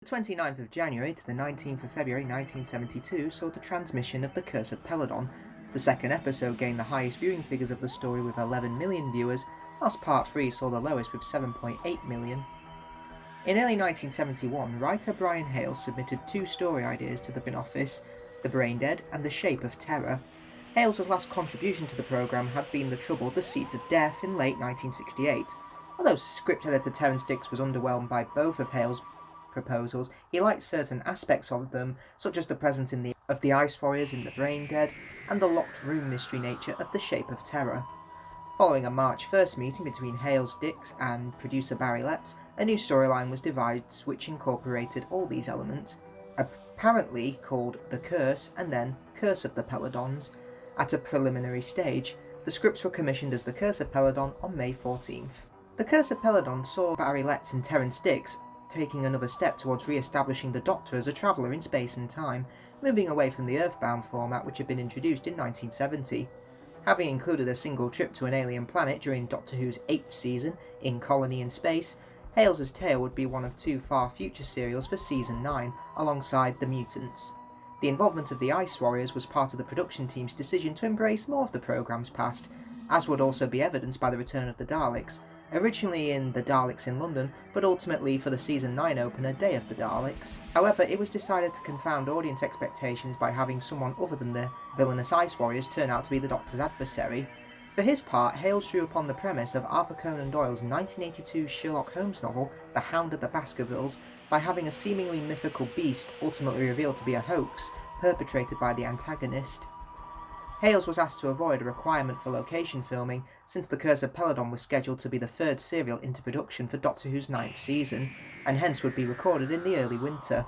29th of January to the 19th of February 1972 saw the transmission of The Curse of Peladon. The second episode gained the highest viewing figures of the story with 11 million viewers, whilst Part 3 saw the lowest with 7.8 million. In early 1971, writer Brian Hales submitted two story ideas to the bin office, The Brain Dead and The Shape of Terror. Hales' last contribution to the programme had been the trouble The Seeds of Death in late 1968. Although script editor Terrance Dicks was underwhelmed by both of Hales' proposals, he liked certain aspects of them, such as the presence of the Ice Warriors in The Brain Dead and the locked room mystery nature of The Shape of Terror. Following a March 1st meeting between Hales, Dicks and producer Barry Letts, a new storyline was devised which incorporated all these elements, apparently called The Curse and then Curse of the Peladons. At a preliminary stage, the scripts were commissioned as The Curse of Peladon on May 14th. The Curse of Peladon saw Barry Letts and Terrance Dicks taking another step towards re-establishing the Doctor as a traveller in space and time, moving away from the Earthbound format which had been introduced in 1970. Having included a single trip to an alien planet during Doctor Who's 8th season, In Colony in Space, Hales' tale would be one of two far future serials for Season 9, alongside The Mutants. The involvement of the Ice Warriors was part of the production team's decision to embrace more of the programme's past, as would also be evidenced by the return of the Daleks, originally in The Daleks in London, but ultimately for the Season 9 opener Day of the Daleks. However, it was decided to confound audience expectations by having someone other than the villainous Ice Warriors turn out to be the Doctor's adversary. For his part, Hales drew upon the premise of Arthur Conan Doyle's 1982 Sherlock Holmes novel, The Hound of the Baskervilles, by having a seemingly mythical beast ultimately revealed to be a hoax perpetrated by the antagonist. Hales was asked to avoid a requirement for location filming, since The Curse of Peladon was scheduled to be the third serial into production for Doctor Who's 9th season, and hence would be recorded in the early winter.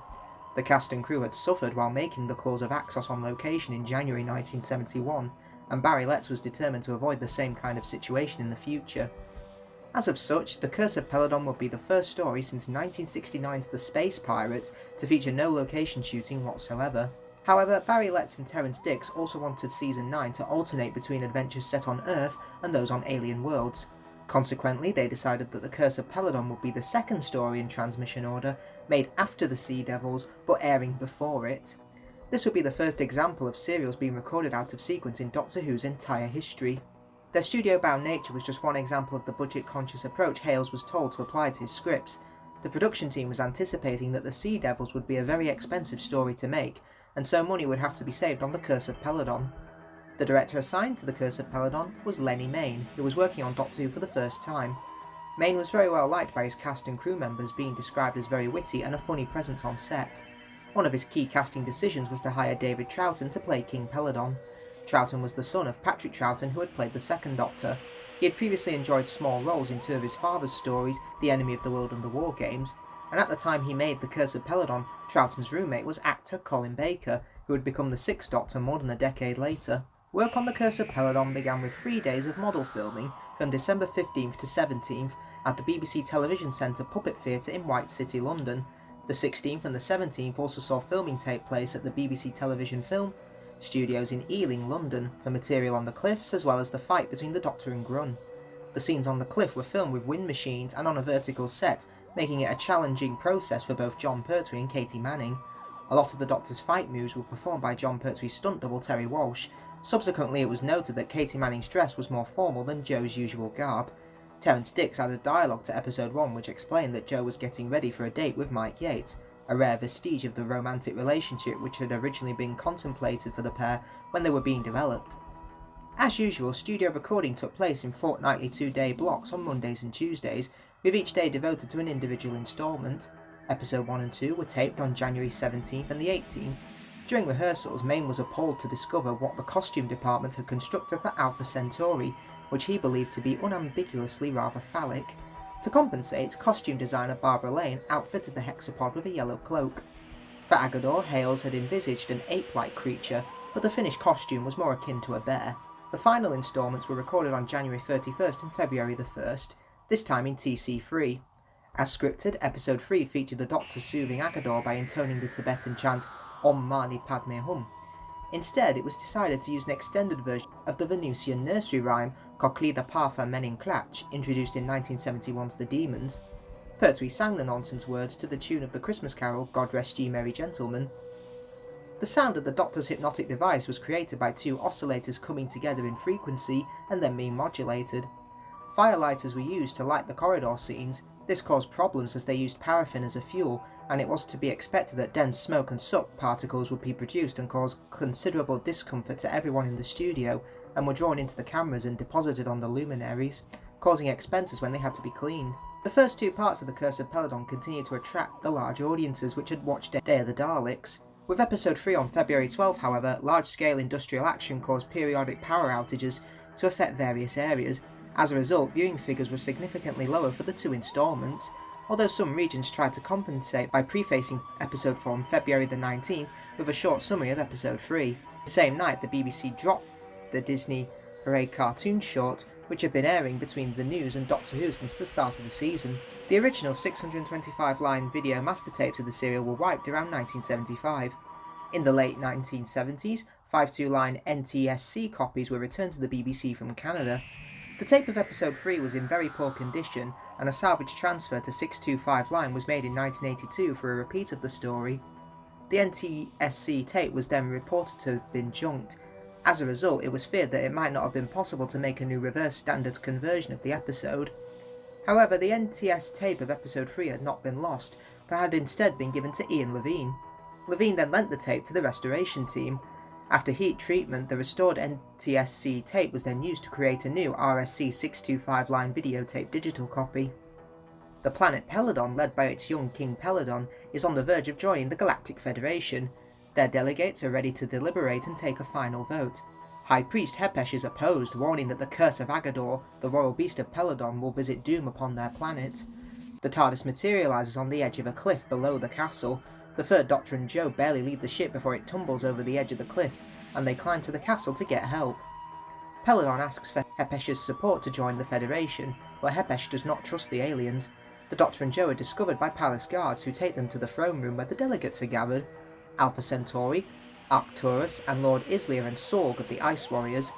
The cast and crew had suffered while making The Claws of Axos on location in January 1971, and Barry Letts was determined to avoid the same kind of situation in the future. As of such, The Curse of Peladon would be the first story since 1969's The Space Pirates to feature no location shooting whatsoever. However, Barry Letts and Terrance Dicks also wanted Season 9 to alternate between adventures set on Earth and those on alien worlds. Consequently, they decided that The Curse of Peladon would be the second story in transmission order, made after The Sea Devils, but airing before it. This would be the first example of serials being recorded out of sequence in Doctor Who's entire history. Their studio-bound nature was just one example of the budget-conscious approach Hales was told to apply to his scripts. The production team was anticipating that The Sea Devils would be a very expensive story to make, and so money would have to be saved on The Curse of Peladon. The director assigned to The Curse of Peladon was Lenny Mayne, who was working on Doctor Who for the first time. Mayne was very well liked by his cast and crew members, being described as very witty and a funny presence on set. One of his key casting decisions was to hire David Troughton to play King Peladon. Troughton was the son of Patrick Troughton, who had played the second Doctor. He had previously enjoyed small roles in two of his father's stories, The Enemy of the World and The War Games, and at the time he made The Curse of Peladon, Troughton's roommate was actor Colin Baker, who would become the Sixth Doctor more than a decade later. Work on The Curse of Peladon began with 3 days of model filming from December 15th to 17th at the BBC Television Centre Puppet Theatre in White City, London. The 16th and the 17th also saw filming take place at the BBC Television Film Studios in Ealing, London, for material on the cliffs as well as the fight between the Doctor and Grun. The scenes on the cliff were filmed with wind machines and on a vertical set, making it a challenging process for both John Pertwee and Katie Manning. A lot of the Doctor's fight moves were performed by John Pertwee's stunt double Terry Walsh. Subsequently, it was noted that Katie Manning's dress was more formal than Joe's usual garb. Terrance Dicks added dialogue to episode 1 which explained that Joe was getting ready for a date with Mike Yates, a rare vestige of the romantic relationship which had originally been contemplated for the pair when they were being developed. As usual, studio recording took place in fortnightly 2-day blocks on Mondays and Tuesdays, with each day devoted to an individual instalment. Episode 1 and 2 were taped on January 17th and the 18th. During rehearsals, Mayne was appalled to discover what the costume department had constructed for Alpha Centauri, which he believed to be unambiguously rather phallic. To compensate, costume designer Barbara Lane outfitted the hexapod with a yellow cloak. For Aggedor, Hales had envisaged an ape-like creature, but the finished costume was more akin to a bear. The final instalments were recorded on January 31st and February the 1st, this time in TC3. As scripted, episode 3 featured the Doctor soothing Aggedor by intoning the Tibetan chant Om Mani Padme Hum. Instead, it was decided to use an extended version of the Venusian nursery rhyme Coklida Partha Menin Klach, introduced in 1971's The Demons. Pertwee sang the nonsense words to the tune of the Christmas carol God Rest Ye Merry Gentlemen. The sound of the Doctor's hypnotic device was created by two oscillators coming together in frequency and then being modulated. Firelighters were used to light the corridor scenes. This caused problems as they used paraffin as a fuel, and it was to be expected that dense smoke and soot particles would be produced and cause considerable discomfort to everyone in the studio, and were drawn into the cameras and deposited on the luminaries, causing expenses when they had to be cleaned. The first two parts of the Curse of Peladon continued to attract the large audiences which had watched Day of the Daleks. With episode 3 on February 12, however, large-scale industrial action caused periodic power outages to affect various areas. As a result, viewing figures were significantly lower for the two instalments, although some regions tried to compensate by prefacing episode 4 on February the 19th with a short summary of episode 3. The same night, the BBC dropped the Disney Parade cartoon short, which had been airing between the news and Doctor Who since the start of the season. The original 625-line video master tapes of the serial were wiped around 1975. In the late 1970s, 52-line NTSC copies were returned to the BBC from Canada. The tape of episode 3 was in very poor condition, and a salvage transfer to 625-line was made in 1982 for a repeat of the story. The NTSC tape was then reported to have been junked. As a result, it was feared that it might not have been possible to make a new reverse standards conversion of the episode. However, the NTS tape of episode 3 had not been lost, but had instead been given to Ian Levine. Levine then lent the tape to the restoration team. After heat treatment, the restored NTSC tape was then used to create a new RSC 625-line videotape digital copy. The planet Peladon, led by its young King Peladon, is on the verge of joining the Galactic Federation. Their delegates are ready to deliberate and take a final vote. High Priest Hepesh is opposed, warning that the Curse of Aggedor, the royal beast of Peladon, will visit doom upon their planet. The TARDIS materialises on the edge of a cliff below the castle. The Third Doctor and Joe barely leave the ship before it tumbles over the edge of the cliff, and they climb to the castle to get help. Peladon asks for Hepesh's support to join the Federation, but Hepesh does not trust the aliens. The Doctor and Joe are discovered by palace guards who take them to the throne room where the delegates are gathered. Alpha Centauri, Arcturus, and Lord Islia and Sorg of the Ice Warriors.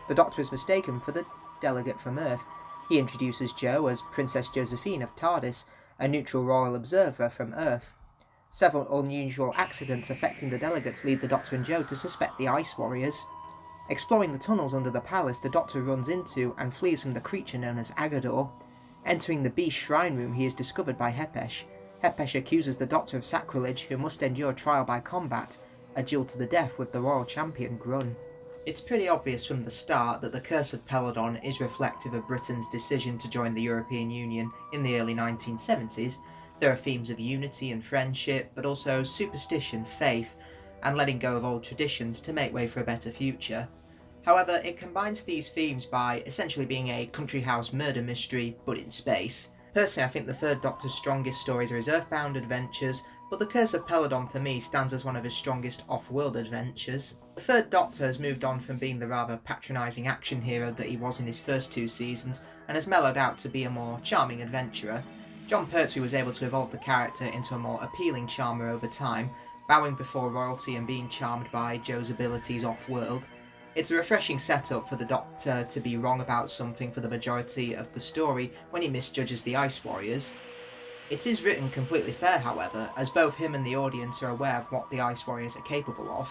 The Doctor is mistaken for the delegate from Earth. He introduces Joe as Princess Josephine of TARDIS, a neutral royal observer from Earth. Several unusual accidents affecting the delegates lead the Doctor and Joe to suspect the Ice Warriors. Exploring the tunnels under the palace, the Doctor runs into and flees from the creature known as Aggedor. Entering the Beast Shrine Room, he is discovered by Hepesh. Hepesh accuses the Doctor of sacrilege, who must endure trial by combat, a duel to the death with the royal champion Grun. It's pretty obvious from the start that the Curse of Peladon is reflective of Britain's decision to join the European Union in the early 1970s. There are themes of unity and friendship, but also superstition, faith, and letting go of old traditions to make way for a better future. However, it combines these themes by essentially being a country house murder mystery, but in space. Personally, I think the Third Doctor's strongest stories are his Earthbound adventures, but the Curse of Peladon for me stands as one of his strongest off-world adventures. The Third Doctor has moved on from being the rather patronising action hero that he was in his first two seasons, and has mellowed out to be a more charming adventurer. John Pertwee was able to evolve the character into a more appealing charmer over time, bowing before royalty and being charmed by Joe's abilities off-world. It's a refreshing setup for the Doctor to be wrong about something for the majority of the story when he misjudges the Ice Warriors. It is written completely fair, however, as both him and the audience are aware of what the Ice Warriors are capable of.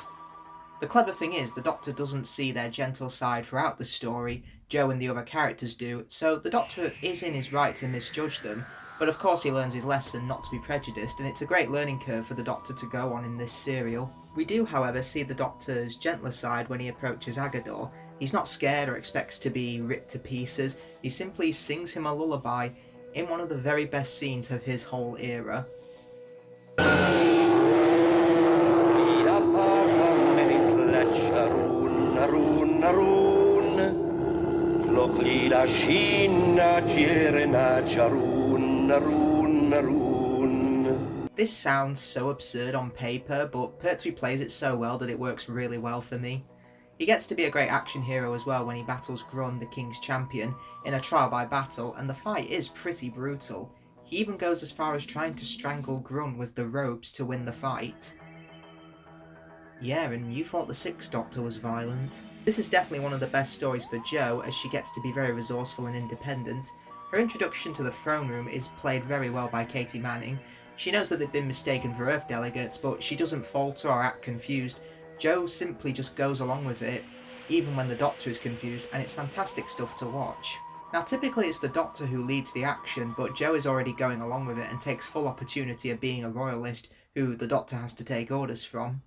The clever thing is, the Doctor doesn't see their gentle side throughout the story, Joe and the other characters do, so the Doctor is in his right to misjudge them, but of course he learns his lesson not to be prejudiced, and it's a great learning curve for the Doctor to go on in this serial. We do, however, see the Doctor's gentler side when he approaches Aggedor. He's not scared or expects to be ripped to pieces, he simply sings him a lullaby in one of the very best scenes of his whole era. This sounds so absurd on paper, but Pertwee plays it so well that it works really well for me. He gets to be a great action hero as well when he battles Grun, the King's champion, in a trial by battle, and the fight is pretty brutal. He even goes as far as trying to strangle Grun with the ropes to win the fight. Yeah, and you thought the Sixth Doctor was violent. This is definitely one of the best stories for Jo, as she gets to be very resourceful and independent. Her introduction to the throne room is played very well by Katie Manning. She knows that they've been mistaken for Earth delegates, but she doesn't falter or act confused. Jo simply just goes along with it, even when the Doctor is confused, and it's fantastic stuff to watch. Now typically it's the Doctor who leads the action, but Jo is already going along with it and takes full opportunity of being a royalist who the Doctor has to take orders from.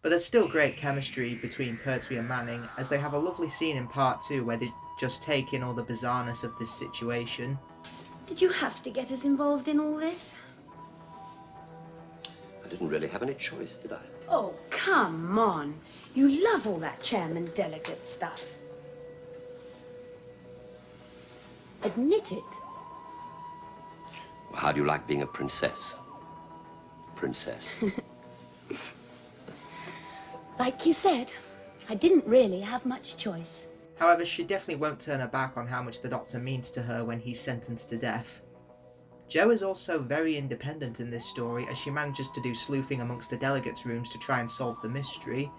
But there's still great chemistry between Pertwee and Manning, as they have a lovely scene in part 2 where they just take in all the bizarreness of this situation. Did you have to get us involved in all this? I didn't really have any choice, did I? Oh, come on. You love all that chairman delegate stuff. Admit it. Well, how do you like being a princess? Princess. Like you said, I didn't really have much choice. However, she definitely won't turn her back on how much the Doctor means to her when he's sentenced to death. Jo is also very independent in this story, as she manages to do sleuthing amongst the delegates' rooms to try and solve the mystery.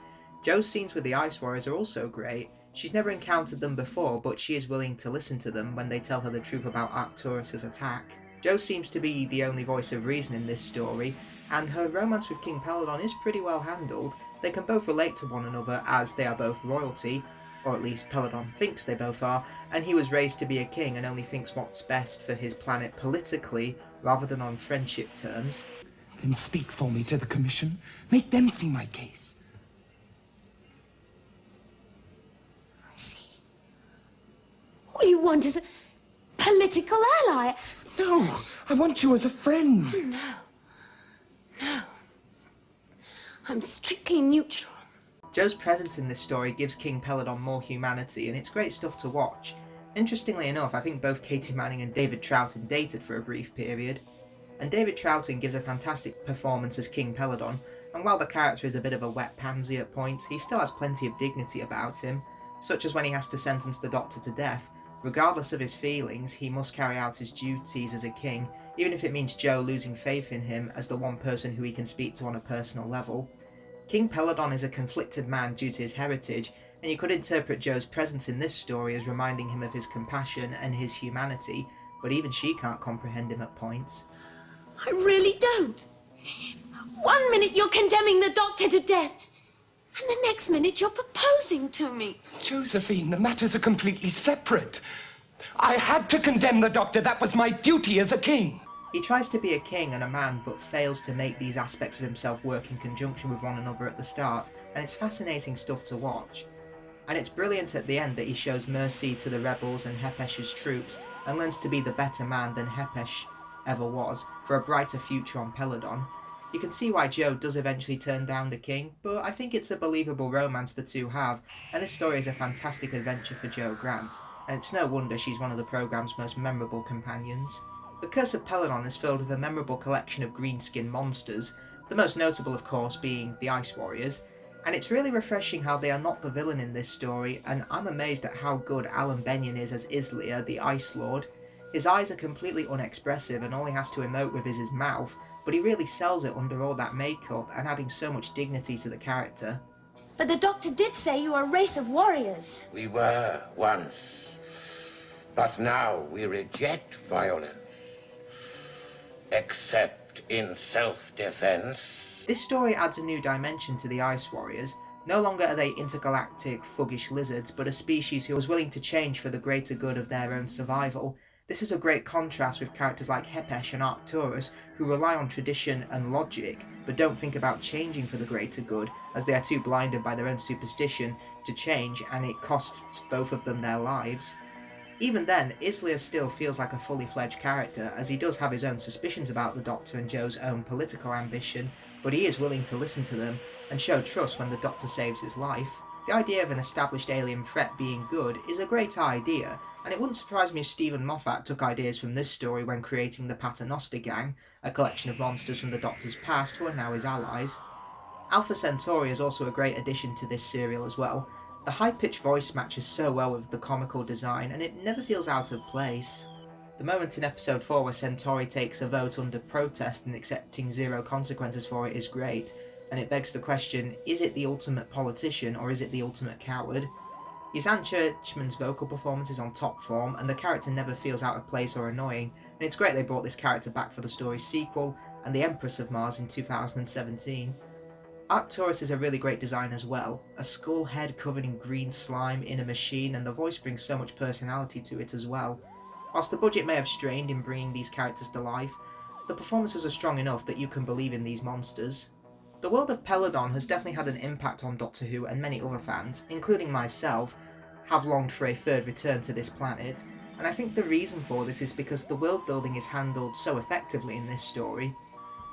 Jo's scenes with the Ice Warriors are also great. She's never encountered them before, but she is willing to listen to them when they tell her the truth about Arcturus' attack. Jo seems to be the only voice of reason in this story, and her romance with King Peladon is pretty well handled. They can both relate to one another as they are both royalty, or at least Peladon thinks they both are, and he was raised to be a king and only thinks what's best for his planet politically rather than on friendship terms. Then speak for me to the Commission. Make them see my case. I see. All you want is a political ally. No, I want you as a friend. No. No. I'm strictly neutral. Jo's presence in this story gives King Peladon more humanity, and it's great stuff to watch. Interestingly enough, I think both Katie Manning and David Troughton dated for a brief period, and David Troughton gives a fantastic performance as King Peladon, and while the character is a bit of a wet pansy at points, he still has plenty of dignity about him, such as when he has to sentence the Doctor to death. Regardless of his feelings, he must carry out his duties as a king, even if it means Jo losing faith in him as the one person who he can speak to on a personal level. King Peladon is a conflicted man due to his heritage, and you could interpret Jo's presence in this story as reminding him of his compassion and his humanity, but even she can't comprehend him at points. I really don't. 1 minute you're condemning the Doctor to death, and the next minute you're proposing to me. Josephine, the matters are completely separate. I had to condemn the Doctor. That was my duty as a king. He tries to be a king and a man, but fails to make these aspects of himself work in conjunction with one another at the start, and it's fascinating stuff to watch. And it's brilliant at the end that he shows mercy to the rebels and Hepesh's troops, and learns to be the better man than Hepesh ever was, for a brighter future on Peladon. You can see why Jo does eventually turn down the king, but I think it's a believable romance the two have, and this story is a fantastic adventure for Jo Grant, and it's no wonder she's one of the programme's most memorable companions. The Curse of Peladon is filled with a memorable collection of green-skinned monsters, the most notable of course being the Ice Warriors, and it's really refreshing how they are not the villain in this story, and I'm amazed at how good Alan Benyon is as Islia, the Ice Lord. His eyes are completely unexpressive and all he has to emote with is his mouth, but he really sells it under all that makeup and adding so much dignity to the character. But the Doctor did say you are a race of warriors. We were once, but now we reject violence. Except in self-defense. This story adds a new dimension to the Ice Warriors. No longer are they intergalactic, thuggish lizards, but a species who was willing to change for the greater good of their own survival. This is a great contrast with characters like Hepesh and Arcturus, who rely on tradition and logic, but don't think about changing for the greater good, as they are too blinded by their own superstition to change, and it costs both of them their lives. Even then, Islia still feels like a fully fledged character, as he does have his own suspicions about the Doctor and Jo's own political ambition, but he is willing to listen to them and show trust when the Doctor saves his life. The idea of an established alien threat being good is a great idea, and it wouldn't surprise me if Stephen Moffat took ideas from this story when creating the Paternoster Gang, a collection of monsters from the Doctor's past who are now his allies. Alpha Centauri is also a great addition to this serial as well. The high-pitched voice matches so well with the comical design, and it never feels out of place. The moment in episode 4 where Centauri takes a vote under protest and accepting zero consequences for it is great, and it begs the question, is it the ultimate politician or is it the ultimate coward? Isan Churchman's vocal performance is on top form, and the character never feels out of place or annoying, and it's great they brought this character back for the story's sequel, and the Empress of Mars in 2017. Arcturus is a really great design as well, a skull head covered in green slime in a machine, and the voice brings so much personality to it as well. Whilst the budget may have strained in bringing these characters to life, the performances are strong enough that you can believe in these monsters. The world of Peladon has definitely had an impact on Doctor Who, and many other fans, including myself, have longed for a third return to this planet, and I think the reason for this is because the world building is handled so effectively in this story.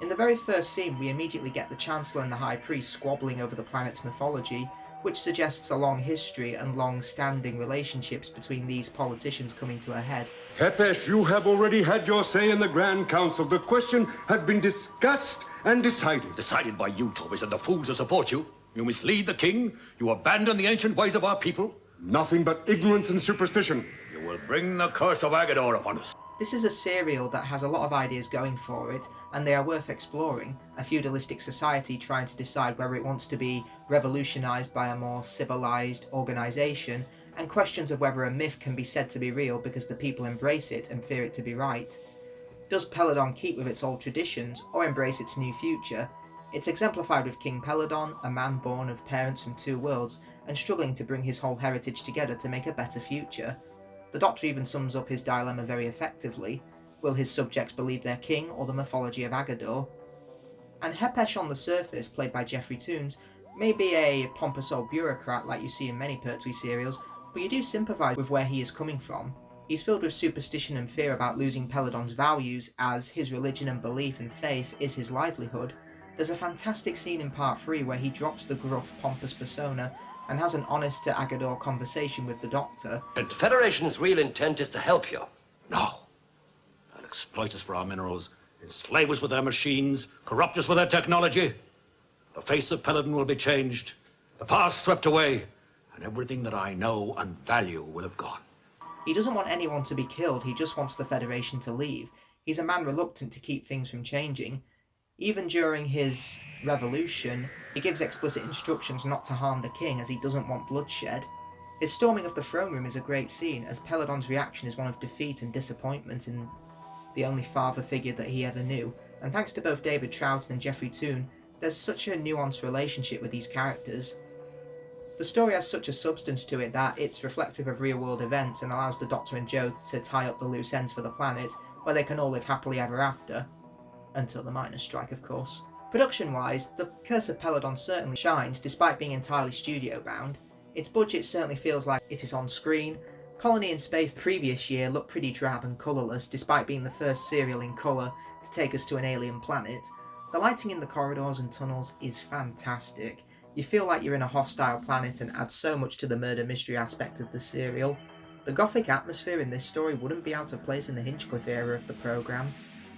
In the very first scene, we immediately get the Chancellor and the High Priest squabbling over the planet's mythology, which suggests a long history and long-standing relationships between these politicians coming to a head. Hepesh, you have already had your say in the Grand Council. The question has been discussed and decided. Decided by you, Thomas, and the fools who support you. You mislead the king. You abandon the ancient ways of our people. Nothing but ignorance and superstition. You will bring the curse of Aggedor upon us. This is a serial that has a lot of ideas going for it, and they are worth exploring. A feudalistic society trying to decide whether it wants to be revolutionised by a more civilised organisation, and questions of whether a myth can be said to be real because the people embrace it and fear it to be right. Does Peladon keep with its old traditions, or embrace its new future? It's exemplified with King Peladon, a man born of parents from two worlds, and struggling to bring his whole heritage together to make a better future. The Doctor even sums up his dilemma very effectively. Will his subjects believe their king or the mythology of Aggedor? And Hepesh on the surface, played by Geoffrey Toons, may be a pompous old bureaucrat like you see in many Pertwee serials, but you do sympathise with where he is coming from. He's filled with superstition and fear about losing Peladon's values, as his religion and belief and faith is his livelihood. There's a fantastic scene in Part 3 where he drops the gruff, pompous persona and has an honest to Aggedor conversation with the Doctor. The Federation's real intent is to help you. No. They'll exploit us for our minerals, enslave us with their machines, corrupt us with their technology. The face of Peladon will be changed, the past swept away, and everything that I know and value will have gone. He doesn't want anyone to be killed, he just wants the Federation to leave. He's a man reluctant to keep things from changing. Even during his revolution, he gives explicit instructions not to harm the king as he doesn't want bloodshed. His storming of the throne room is a great scene, as Peladon's reaction is one of defeat and disappointment in the only father figure that he ever knew, and thanks to both David Troughton and Geoffrey Toon, there's such a nuanced relationship with these characters. The story has such a substance to it that it's reflective of real-world events and allows the Doctor and Jo to tie up the loose ends for the planet, where they can all live happily ever after. Until the miners' strike, of course. Production-wise, The Curse of Peladon certainly shines, despite being entirely studio-bound. Its budget certainly feels like it is on screen. Colony in Space the previous year looked pretty drab and colourless, despite being the first serial in colour to take us to an alien planet. The lighting in the corridors and tunnels is fantastic. You feel like you're in a hostile planet and adds so much to the murder mystery aspect of the serial. The gothic atmosphere in this story wouldn't be out of place in the Hinchcliffe era of the programme.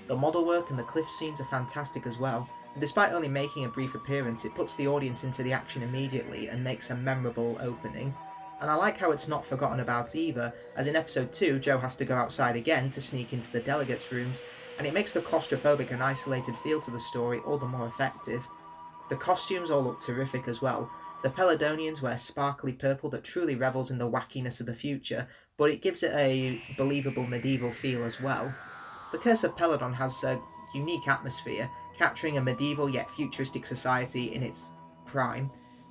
The model work and the cliff scenes are fantastic as well, and despite only making a brief appearance, it puts the audience into the action immediately and makes a memorable opening. And I like how it's not forgotten about either, as in episode 2 Jo has to go outside again to sneak into the delegates' rooms, and it makes the claustrophobic and isolated feel to the story all the more effective. The costumes all look terrific as well. The Peladonians wear sparkly purple that truly revels in the wackiness of the future, but it gives it a believable medieval feel as well. The Curse of Peladon has a unique atmosphere, capturing a medieval yet futuristic society in its prime.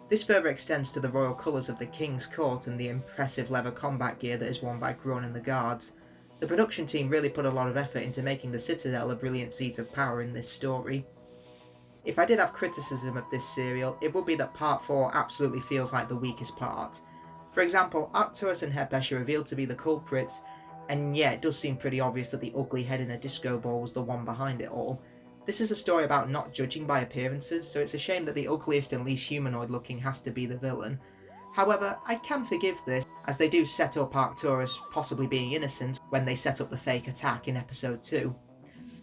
This further extends to the royal colours of the King's Court and the impressive leather combat gear that is worn by Grun and the Guards. The production team really put a lot of effort into making the Citadel a brilliant seat of power in this story. If I did have criticism of this serial, it would be that Part 4 absolutely feels like the weakest part. For example, Arcturus and Hepesh are revealed to be the culprits, and yeah, it does seem pretty obvious that the ugly head in a disco ball was the one behind it all. This is a story about not judging by appearances, so it's a shame that the ugliest and least humanoid looking has to be the villain. However, I can forgive this, as they do set up Arcturus possibly being innocent when they set up the fake attack in episode 2.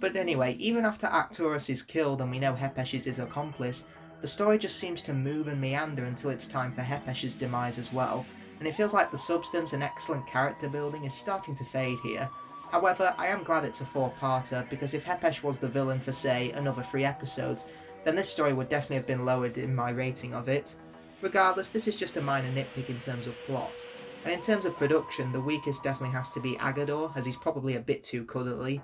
But anyway, even after Arcturus is killed and we know Hepesh is his accomplice, the story just seems to move and meander until it's time for Hepesh's demise as well, and it feels like the substance and excellent character building is starting to fade here. However, I am glad it's a 4-parter, because if Hepesh was the villain for, say, another 3 episodes, then this story would definitely have been lowered in my rating of it. Regardless, this is just a minor nitpick in terms of plot. And in terms of production, the weakest definitely has to be Aggedor, as he's probably a bit too cuddly.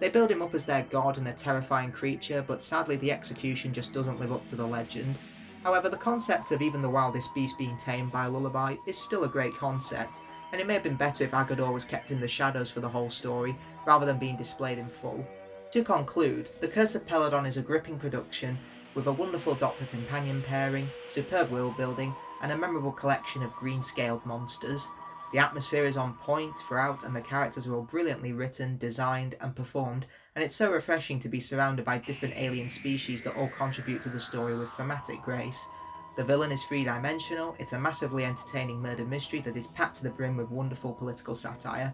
They build him up as their god and a terrifying creature, but sadly the execution just doesn't live up to the legend. However, the concept of even the wildest beast being tamed by a lullaby is still a great concept, and it may have been better if Aggedor was kept in the shadows for the whole story, rather than being displayed in full. To conclude, The Curse of Peladon is a gripping production, with a wonderful Doctor-companion pairing, superb world building, and a memorable collection of green-scaled monsters. The atmosphere is on point throughout, and the characters are all brilliantly written, designed, and performed, and it's so refreshing to be surrounded by different alien species that all contribute to the story with thematic grace. The villain is three-dimensional, it's a massively entertaining murder mystery that is packed to the brim with wonderful political satire.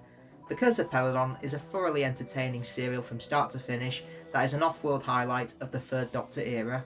The Curse of Peladon is a thoroughly entertaining serial from start to finish that is an off-world highlight of the Third Doctor era.